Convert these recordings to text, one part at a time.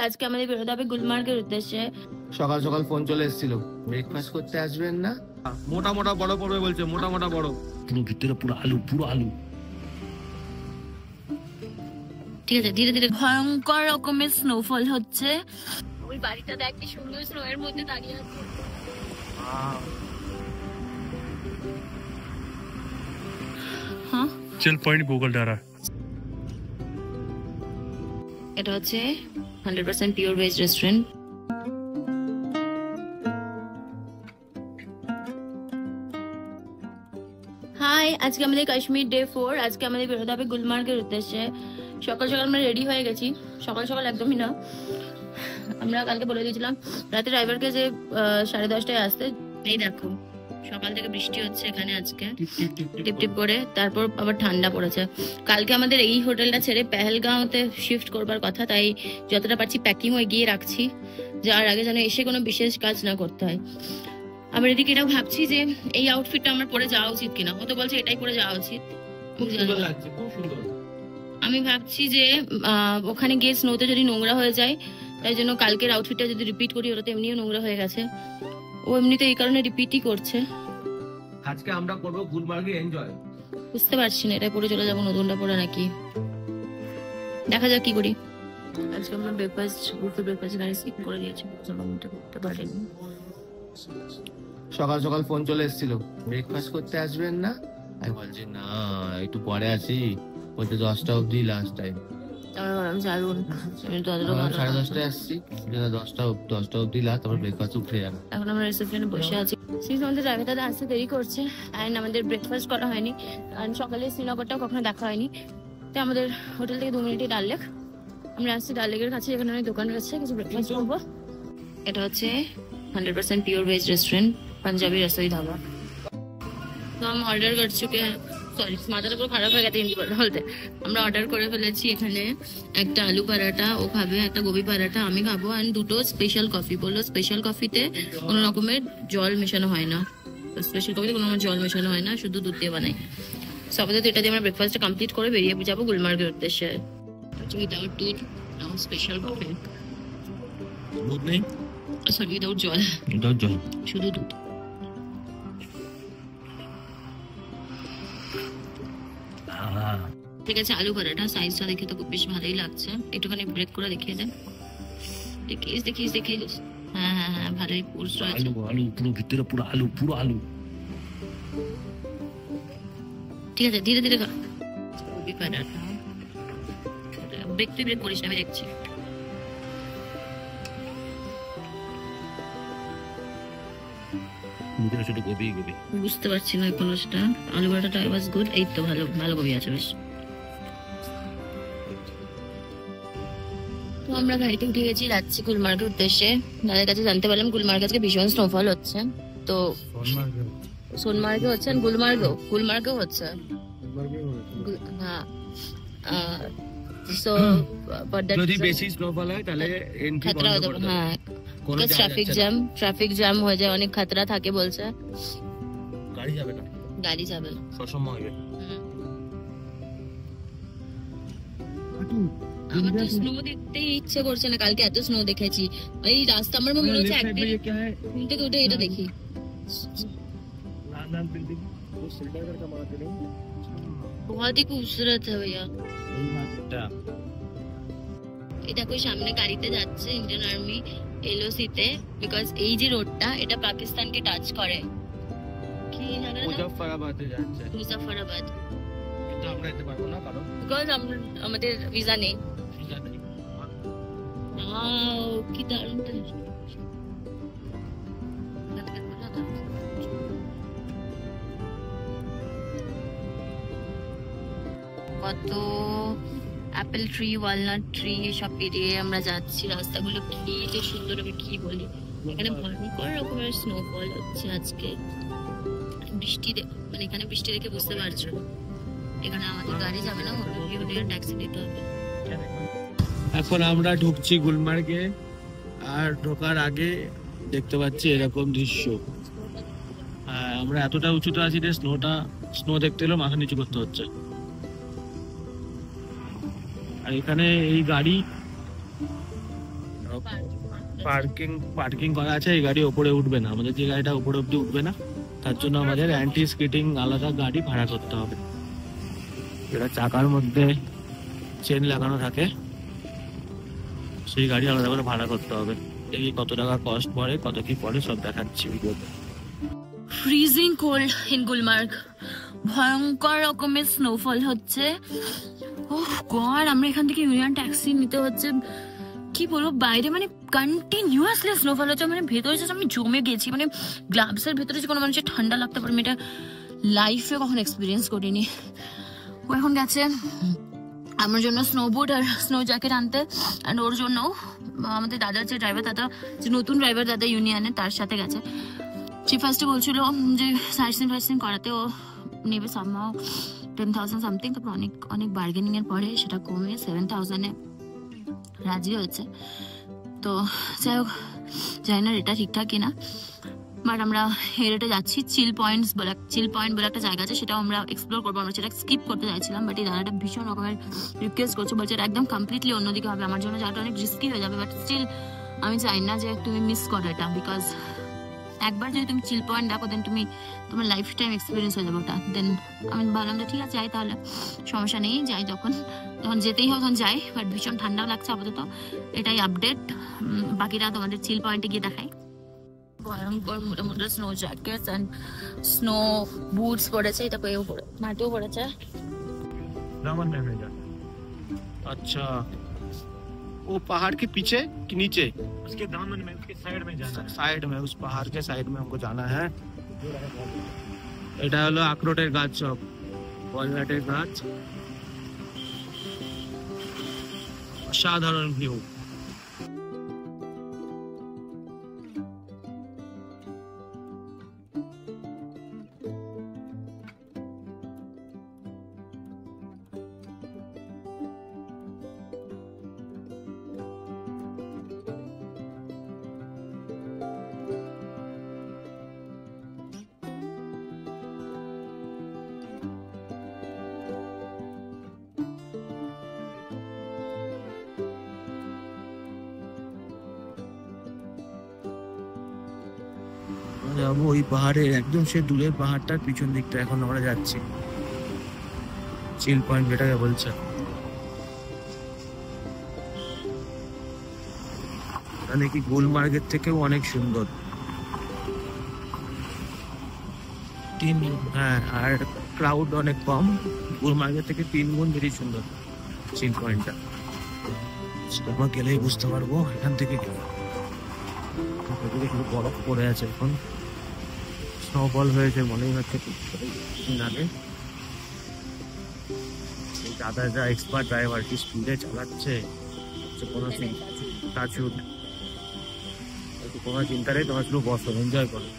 আজকে আমাদের বেরোতে হবে গুলমার্গের উদ্দেশ্যে। সকাল সকাল ফোন চলে এসেছিল, ব্রেকফাস্ট করতে আসবেন না? মোটা মোটা বড় পড়বে বলছে, মোটা মোটা বড়, পুরো ভিতরে পুরো আলু, পুরো আলু। ঠিক আছে, ধীরে ধীরে ভয়ঙ্কর রকমের স্নোফল হচ্ছে। ওই বাড়িটা দেখ কি সুন্দর স্নো এর মধ্যে দাঁড়িয়ে আছে। হ্যাঁ, চল পয়েন্ট গুগল ডারা। এটা হচ্ছে 100% পিওর ভেজ রেস্টুরেন্ট। হাই, আজকে আমাদের কাশ্মীর ডে 4। আজকে আমাদের বেরোতে হবে গুলমার্গের উদ্দেশ্যে। সকাল সকাল আমরা রেডি হয়ে গেছি। সকাল সকাল একদমই না, আমরা কালকে বলে দিয়েছিলাম রাতে ড্রাইভারকে যে 10:30টায় আসতে। এই দেখো সকাল থেকে বৃষ্টি হচ্ছে এখানে আজকে টিপ টিপ করে, তারপর আবার ঠান্ডা পড়েছে। কালকে আমাদের এই হোটেলটা ছেড়ে পেহেলগাঁওতে শিফট করবার কথা, তাই যতটা পারছি প্যাকিং এগিয়ে রাখছি, যার আগে যেন এসে কোনো বিশেষ কাজ না করতে হয়। আবার এদিকে এটাও ভাবছি যে এই আউটফিটটা আমার পরে যাওয়া উচিত কিনা। ও তো বলছে এটাই পরে যাওয়া উচিত। খুব সুন্দর লাগছে, খুব সুন্দর। আমি ভাবছি যে ওখানে গিয়ে স্নোতে যদি নোংরা হয়ে যায়, তাই জন্য কালকের আউটফিটটা যদি রিপিট করি, ওটা তো এমনিও নোংরা হয়ে গেছে। ও এমনিতে এই কারণে রিপিটই করছে। আজকে আমরা করব গুলমার্গে এনজয়। বুঝতে পারছি না এটা পরে চলে যাবো নতুনটা পরে নাকি, দেখা যাক কি করি। আজকে আমরা ব্রেকফাস্ট গাড়ি স্কিপ করে দিয়েছি, করতে পারিনি। সকাল সকাল ফোন চলে এসেছিল, ব্রেকফাস্ট করতে আসবেন না? আমি বলছি না, একটু পরে আছি, বলতে 10টা অবধি লাস্ট টাইম। এখন 10:30টায় আসছি, 10টা অবধি লাস্ট, তারপর ব্রেকফাস্ট উঠে যাবে। আমরা রিসেপশনে বসে আছি। আমাদের ড্রাইভারটা আসতে দেরি করছে, অ্যান্ড আমাদের ব্রেকফাস্ট করা হয়নি, কারণ সকালে শ্রীনগরটাও কখনো দেখা হয়নি। তো আমাদের হোটেল থেকে 2 মিনিটে ডাল লেক। আমরা আসছি ডাল লেকের কাছে, এখানে অনেক দোকান রয়েছে, কিছু ব্রেকফাস্ট করবো। এটা হচ্ছে 100% পিওর ভেজ रेस्टोरेंट पंजाबी रसोई ढाबा। तो हम ऑर्डर कर चुके हैं, সরি মাথাটা পুরো খারাপ হয়ে গেছে হিন্দি বলতে। আমরা অর্ডার করে ফেলেছি এখানে একটা আলু পরাঠা, ও খাবে একটা গোবি পরাঠা, আমি খাবো, অ্যান্ড 2টো স্পেশাল কফি। বললো স্পেশাল কফিতে কোনো রকমের জল মেশানো হয় না, স্পেশাল কফিতে কোনো জল মেশানো হয় না, শুধু দুধ দিয়ে বানাই। সো আপাতত এটা দিয়ে আমরা ব্রেকফাস্টটা কমপ্লিট করে বেরিয়ে যাবো গুলমার্গের উদ্দেশ্যে। উইদাউট দুধ, স্পেশাল কফি, দুধ নেই, সরি উইদাউট জল, শুধু দুধ। ঠিক আছে, আলু পরাঠা সাইজটা দেখে তো খুব বেশ ভালোই লাগছে। একটুখানি ব্রেক করে দেখিয়ে দেন, দেখিস। হ্যাঁ হ্যাঁ হ্যাঁ, ভালোই পুরস রয়েছে। আলু পুরো ভিতরে পুরো আলু, পুরো আলু। ঠিক আছে, ধীরে ধীরে খা। গোবি পরাঠা, ব্রেক করিস না, আমি দেখছি। বুঝতে পারছি না কোনো সেটা। আলু পরাঠাটা ওয়াজ গুড। এই তো ভালো ভালো গোবি আছে বেশ। তো আমরা গাড়িতে উঠে গেছি, যাচ্ছি গুলমার্গের উদ্দেশ্যে। দাদার কাছে জানতে পারলাম গুলমার্গে আজকে ভীষণ স্নোফল হচ্ছে। তো সোনমার্গে হচ্ছে, গুলমার্গেও হচ্ছে। হ্যাঁ, সো যদি বেশি স্নোফল হয় তাহলে এন্ট্রি বন্ধ করে দেবে। হ্যাঁ, ট্রাফিক জ্যাম হয়ে যায়, অনেক খতরা থাকে বলছে। গাড়ি যাবে না সবসময় হবে। আমার তো স্নো দেখতেই ইচ্ছে করছে না, কালকে এত স্নো দেখেছি এই রাস্তা। আমার মনে হচ্ছে একদিন ঘুম থেকে উঠে এটা দেখি। बहुत ही खूबसूरत है भैया। এই দেখো সামনে গাড়িতে যাচ্ছে ইন্ডিয়ান আর্মি এলওসি তে, বিকজ এই যে রোডটা এটা পাকিস্তানকে টাচ করে। কি জায়গা? মুজাফফরাবাদে যাচ্ছে। মুজাফফরাবাদ। কিন্তু আমরা যেতে পারবো না কারণ বিকজ আমাদের ভিসা নেই। কি দারুণ। কত অ্যাপেল ট্রি, ওয়ালনাট ট্রি, এসব পেরিয়ে আমরা যাচ্ছি। রাস্তাগুলো কি যে সুন্দর, আমি কি বলি। এখানে ভয়ঙ্কর রকমের স্নোফল হচ্ছে আজকে। বৃষ্টি মানে এখানে বৃষ্টি দেখে বুঝতে পারছো, এখানে আমাদের গাড়ি যাবে না, ট্যাক্সি নিতে হবে। এখন আমরা ঢুকছি গুলমার্গে, আর ঢোকার আগে দেখতে পাচ্ছি এরকম দৃশ্য। আমরা এতটা উঁচুতে আছি যে স্নো দেখতে এলেও মাথা নিচু করতে হচ্ছে। আর এখানে এই গাড়ি পার্কিং করা আছে, এই গাড়ি ওপরে উঠবে না, আমাদের যে গাড়িটা উপরে অব্দি উঠবে না, তার জন্য আমাদের অ্যান্টি স্কিটিং আলাদা গাড়ি ভাড়া করতে হবে, যেটা চাকার মধ্যে চেন লাগানো থাকে, সেই গাড়ি আলাদা করে ভাড়া করতে হবে। দেখি কত টাকা কস্ট পড়ে, কত কি পড়ে সব দেখাচ্ছি ভিডিওতে। ফ্রিজিং কোল্ড ইন গুলমার্গ, ভয়ঙ্কর রকমের স্নোফল হচ্ছে। ওহ গড, আমরা এখান থেকে ইউনিয়ন ট্যাক্সি নিতে হচ্ছে। কি বলবো, বাইরে মানে কন্টিনিউয়াসলি স্নোফল হচ্ছে, মানে ভেতরে যে আমি জমে গেছি, মানে গ্লাভসের ভেতরে যে কোনো মানুষের ঠান্ডা লাগতে পারে, আমি এটা লাইফে কখনো এক্সপিরিয়েন্স করিনি। ও এখন গেছে আমার জন্য স্নো বুট আর স্নো জ্যাকেট আনতে, অ্যান্ড ওর জন্য আমাদের দাদার যে ড্রাইভার দাদা, যে নতুন ড্রাইভার দাদা ইউনিয়নের, তার সাথে গেছে। সে ফার্স্টে বলছিল যে সাইন করাতে ও নেবে সামহাও 10,000 সামথিং, তারপর অনেক অনেক বার্গেনিং এর পরে সেটা কমে 7,000-এ রাজি হয়েছে। তো যাই হোক, জানি না এটা ঠিকঠাক কিনা, বাট আমরা হেরেটে যাচ্ছি। চিল পয়েন্ট বলে একটা জায়গা আছে, সেটাও আমরা এক্সপ্লোর করবো। আমরা সেটা স্কিপ করতে চাইছিলাম, বাট এই দাদাটা ভীষণ রকমের রিকোয়েস্ট করছে, বলছে এটা একদম কমপ্লিটলি অন্যদিকে হবে। আমার জন্য জায়গাটা অনেক রিস্কি হয়ে যাবে, বাট স্টিল আমি চাই না যে তুমি মিস করো এটা, বিকজ একবার যদি তুমি চিল পয়েন্ট দেখো, দেন তোমার লাইফ টাইম এক্সপিরিয়েন্স হয়ে যাবে ওটা। দেন আমি ভাবলাম যে ঠিক আছে যাই, তাহলে সমস্যা নেই, যাই, যখন যেতেই হবে তখন যাই। বাট ভীষণ ঠান্ডা লাগছে আপাতত, এটাই আপডেট। বাকিটা তোমাদের চিল পয়েন্টে গিয়ে দেখাই। ভয়ঙ্কর মোটা মোটা snow jacket and snow boots পড়েছে, এটা পেয়েও পড়ে, মাটিও পড়েছে। अच्छा, वो पहाड़ के पीछे कि नीचे? उसके दामन में, उसके साइड में जाना है। साइड में, उस पहाड़ के साइड में हमको जाना है। এটা হলো আখরোটের গাছ, সব ওয়ালনাটের গাছ। অসাধারণ ভিউ। যাবো ওই পাহাড়ের একদম সে দূরের পাহাড়টার পিছন দিকটা এখন আমরা যাচ্ছি, চিল পয়েন্ট যেটাকে বলছে। নাকি গুলমার্গের থেকেও অনেক সুন্দর। হ্যাঁ, আর ক্রাউড অনেক কম, গুলমার্গের থেকে 3 গুণ বেশি সুন্দর চিল পয়েন্টটা। সেটা গেলেই বুঝতে পারবো এখান থেকে। বরফ পড়ে আছে এখন, স্নোফল হয়েছে মনেই হচ্ছে কিছুদিন আগে। দাদা যা এক্সপার্ট ড্রাইভার, কি স্পিডে চালাচ্ছে, কোনো চিন্তা নেই, তোমার শুধু বসো, এনজয় করো।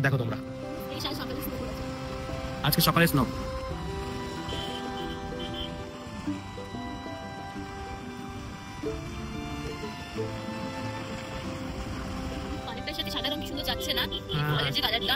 দেখো তোমরা আজকে সকালে স্নো। পানিটার সাথে সাদা রং কি সুন্দর যাচ্ছে না, যে কালারটা।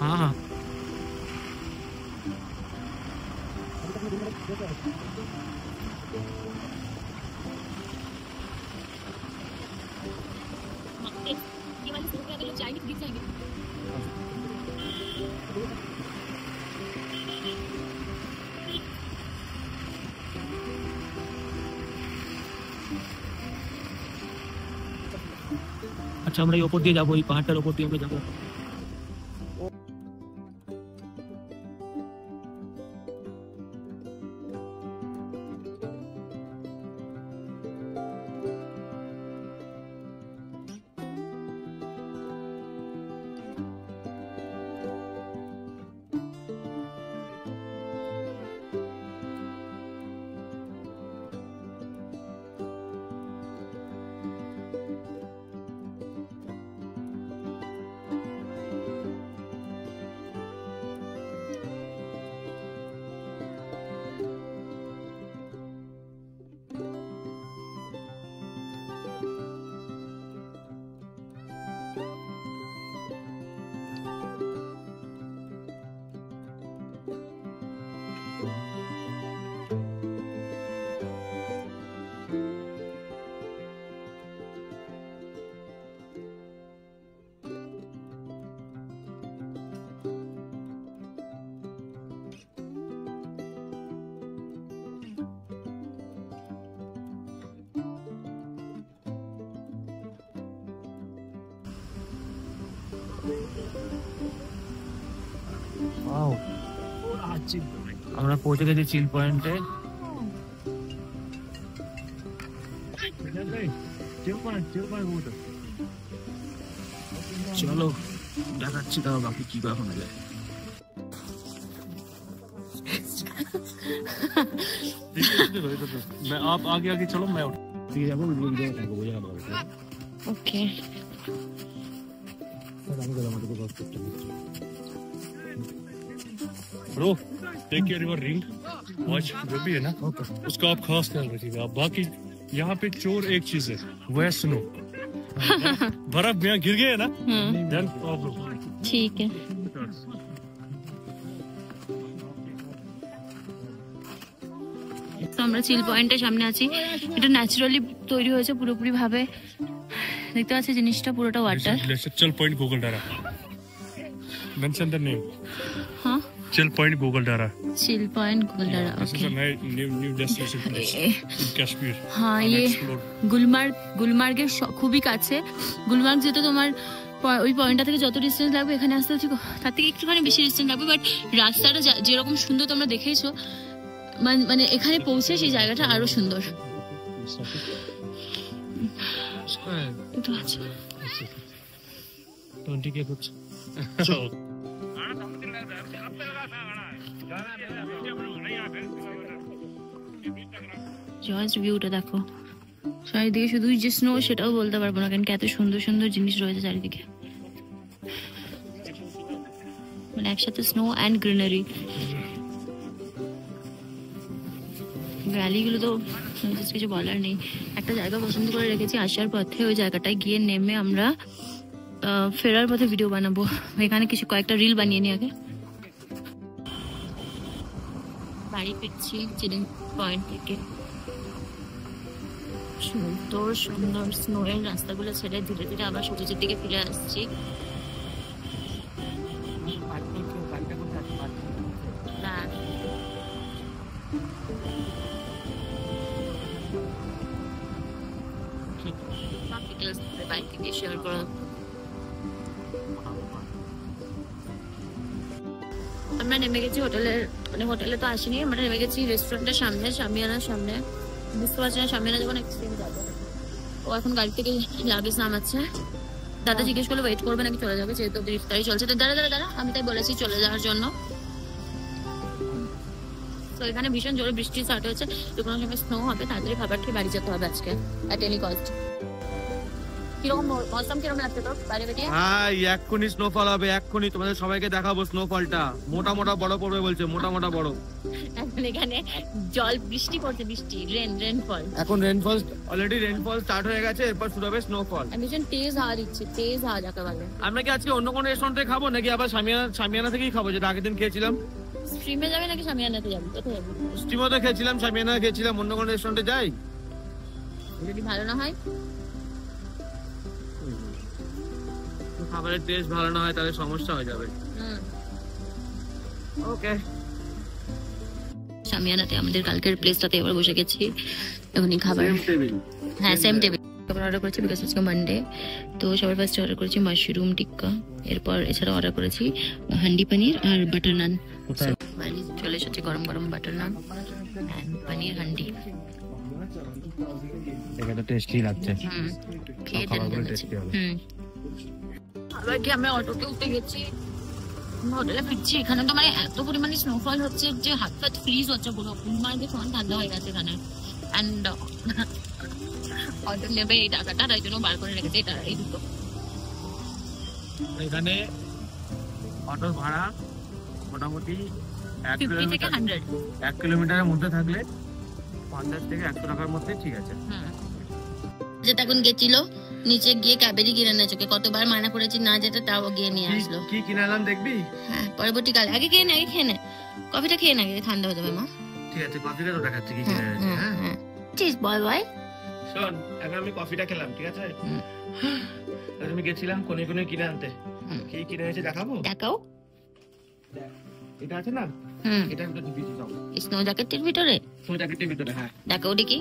हाँ ये वाली स्नोफॉल अगर लोग जाएंगे तो दिख जाएंगे। আচ্ছা আমরা এই ওপর দিয়ে যাবো, এই পাহাড়টার ওপর দিয়ে আমরা যাবো। আমরা পৌঁছে গেছি চিল পয়েন্টে। চলো দেখাচ্ছি তাও বাকি কি কখন যায়। आप आगे आगे चलो, मैं okay bro take care your ring watch जो भी है ना उसका आप खास ख्याल रखिएगा। आप बाकी यहाँ पे चोर एक चीज है वो है स्नो। बर्फ यहाँ गिर गए ना देन प्रॉब्लम। ठीक है তো আমরা চিল পয়েন্টের সামনে আছি। এটা ন্যাচারালি তৈরি হয়েছে পুরোপুরি ভাবে, দেখতে পাচ্ছি জিনিসটা পুরোটা water. Chill point Gogaldara mention the name. हाँ chill point Gogaldara. Chill point Gogaldara This is okay. a new destination place in Kashmir। हाँ ये গুলমার্গের খুবই কাছে। গুলমার্গ যেটা তোমার ওই পয়েন্টটা থেকে যত ডিস্টেন্স লাগবে এখানে আসতে হচ্ছে তার থেকে একটুখানি বেশি ডিস্টেন্স লাগবে, বাট রাস্তাটা যেরকম সুন্দর তোমরা দেখেইছো, মানে এখানে পৌঁছে সেই জায়গাটা আরো সুন্দর। তো আচ্ছা 20K कुछ জাস্ট ভিউটা দেখো, চারিদিকে শুধুই যে স্নো সেটাও বলতে পারবো না, কারণ এত সুন্দর সুন্দর জিনিস রয়েছে চারিদিকে, মানে একসাথে স্নো অ্যান্ড গ্রিনারি। ভ্যালিগুলো তো কিছু বলার নেই। একটা জায়গা পছন্দ করে রেখেছি আসার পথে, ওই জায়গাটায় গিয়ে নেমে আমরা ফেরার পথে ভিডিও বানাবো। এখানে কয়েকটা রিল বানিয়ে নি আগে। বাড়ি ফিরছি চিলিং পয়েন্ট থেকে। সুন্দর সুন্দর স্নোয়ের রাস্তাগুলো ছেড়ে ধীরে ধীরে আবার সূর্যের দিকে ফিরে আসছি। বাড়ি থেকে শেয়ার করা। আমরা নেমে গেছি হোটেলের, মানে হোটেলে তো আসিনি, আমরা নেমে গেছি রেস্টুরেন্টের সামনে, শামিয়ানার সামনে। বুঝতে পারছি না শামিয়ানা যখন এক্সট্রিম যাবে, ও এখন গাড়ি থেকে লাগেজ নামাচ্ছে। দাদা জিজ্ঞেস করলে ওয়েট করবে নাকি চলে যাবে, যেহেতু ইফতারি চলছে। তো দাঁড়া আমি তাই বলেছি চলে যাওয়ার জন্য। তো এখানে ভীষণ জোরে বৃষ্টি স্টার্ট হয়েছে, তো কোনো সময় স্নো হবে, তাড়াতাড়ি খাবার খেয়ে বাড়ি যেতে হবে আজকে অ্যাট এনি কস্ট। কিরকম মৌসুম কিরকম লাগছে তোর বাইরে বেরিয়ে? হ্যাঁ এক্ষুনি স্নোফল হবে, এক্ষুনি তোমাদের সবাইকে দেখাবো স্নোফলটা। মোটা মোটা বড় পড়বে বলছে, মোটা মোটা বড়। এখন এখানে জল বৃষ্টি পড়ছে, বৃষ্টি রেনফল। এখন রেনফল অলরেডি রেনফল স্টার্ট হয়ে গেছে, এরপর শুরু হবে স্নোফল। ভীষণ তেজ হাওয়া দিচ্ছে, তেজ হাওয়া যাকে বলে। আমরা কি আজকে অন্য কোনো রেস্টুরেন্টে খাবো নাকি আবার শামিয়ানা থেকেই খাবো, যেটা আগের দিন খেয়েছিলাম? স্ট্রিমে যাবে নাকি সামিয়ানাতে যাবি? কোথায় যাবি? স্টিমতে খেয়েছিলাম, সামিয়ানা খেয়েছিলাম, অন্য কোনো রেস্টুরেন্টে যাই? যদি ভালো না হয় খাবারের টেস্ট ভালো না হয় তাহলে সমস্যা হয়ে যাবে। ওকে, সামিয়ানাতে আমাদের কালকের প্লেসটাতে এবার বসে গেছি, এখনই খাবার। টেবিল। হ্যাঁ, সেম টেবিল। খাবার অর্ডার করেছি বিকজ আজকে মানডে, তো সবার ফার্স্টে অর্ডার করেছি মাশরুম টিক্কা, এরপর এছাড়া অর্ডার করেছি হান্ডি পনির আর বাটার নান। চলে এসেছে গরম গরম বাটার নান পনির হান্ডি। এটা তো টেস্টি লাগছে। খেয়ে আবার কি আমরা অটোতে উঠে গেছি, হোটেলে ফিরছি। এখানে তো মানে এত পরিমাণে স্নোফল হচ্ছে যে হাত ফাত ফ্রিজ হচ্ছে, পুরো গুলমার্গে সমান ঠান্ডা হয়ে গেছে এখানে। অ্যান্ড অটো নেবে এই টাকাটা, তাই জন্য বার করে রেখেছে এটা, এই দুটো। এখানে অটোর ভাড়া মোটামুটি 50 থেকে 100। 1 কিলোমিটারের মধ্যে থাকলে 50 থেকে 100 টাকার মধ্যে ঠিক আছে। যেটা এখন গেছিল নিচে গিয়ে ক্যাবেরি কিনে এনেছে, কতবার মানা করেছি না যেতে, তাও গিয়ে নিয়ে আসলো। কি কিনালাম দেখবি? হ্যাঁ, পরবর্তীকালে। আগে খেয়ে নে, আগে খেয়ে নে, কফিটা খেয়ে নে, আগে ঠান্ডা হয়ে যাবে মা। ঠিক আছে, কফিটা তো দেখাচ্ছি কি কিনে এনেছি। হ্যাঁ, চিজ বল ভাই। শোন, এখন আমি কফিটা খেলাম, ঠিক আছে? আমি গেছিলাম কোনে কোনে কিনে আনতে। কি কিনে এনেছি দেখাবো? দেখাও। এটা আছে না, এটা একটা দিবি সব স্নো জ্যাকেটের ভিতরে। স্নো জ্যাকেটের ভিতরে। হ্যাঁ, দেখাও দেখি।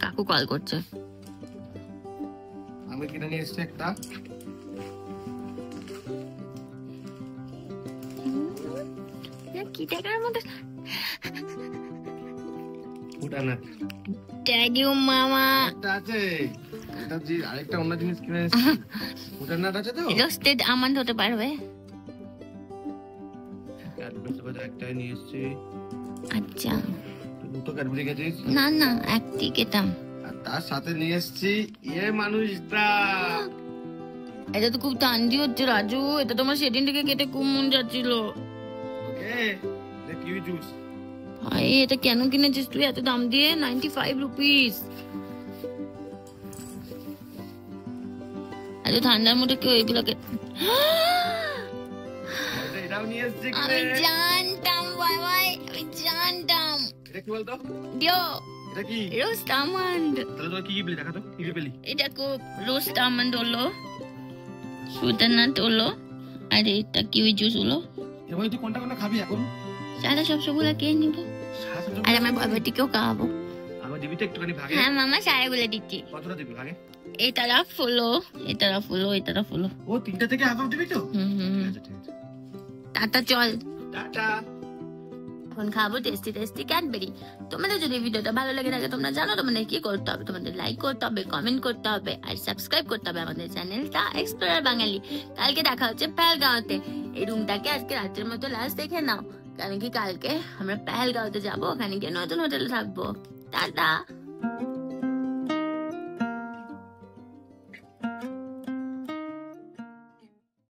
কাকু কল করছে। আমি কিনে নিয়ে এসেছি একটা। কি টাকার মধ্যে? ওটা না, থ্যাংক ইউ মামা। একটা আছে, এটা যে আরেকটা অন্য জিনিস কিনে এনেছি। ওটা না আছে তো? রোস্টেড আমন্ড হতে পারবে। ক্যাডবেরি একটাই নিয়ে এসেছি। আচ্ছা, দুটো ক্যাডবেরি গেছিস? না না, একটি খেতাম। আর তার সাথে নিয়ে এসেছি মানুষটা। এটা তো খুব টান্ডি হচ্ছে রাজু, এটা তোমার সেদিন থেকে কেটে খুব মন যাচ্ছিল। ওকে, কিউই জুস। ভাই এটা কেন কিনেছিস তুই এত দাম দিয়ে? 95 রুপিস। এত ঠান্ডার মধ্যে কেউ এগুলোকে? এটাও নিয়ে এসেছি। আমি জানতাম ভাই ভাই, আমি জানতাম। এটা কি বলতো? দিও। এটা কি? Roast almond. তাহলে তোর কি কি পেলি দেখা তো? কি কি পেলি? এটা খুব রোস্ট আমন্ড হলো, সুদানাট হলো, আর এটা কিউই জুস হলো। এবার তুই কোনটা কোনটা খাবি এখন? সারা সবগুলো কে নিব, আর আমার বাবাটিকেও খাওয়াবো। আমার দিবি তো একটুখানি ভাগে? হ্যাঁ মামা, সারাগুলো দিচ্ছি। কতটা দিবি ভাগে? এই তরফ হলো, এই তরফ হলো, এই তরফ হলো। ও, 3টা থেকে হাফ দিবি তো? হুম। টাটা, চল টাটা। এখন খাবো টেস্টি টেস্টি ক্যাডবেরি। তোমাদের যদি ভিডিওটা ভালো লেগে থাকে তোমরা জানো তোমাদের কি করতে হবে, তোমাদের লাইক করতে হবে, কমেন্ট করতে হবে, আর সাবস্ক্রাইব করতে হবে আমাদের চ্যানেলটা এক্সপ্লোরার বাঙালি। কালকে দেখা হচ্ছে পেহেলগাঁওতে। এই রুমটাকে আজকে রাতের মতো লাস্ট দেখে নাও, কারণ কি কালকে আমরা পেহেলগাঁওতে যাবো, ওখানে গিয়ে নতুন হোটেলে থাকবো। টাটা।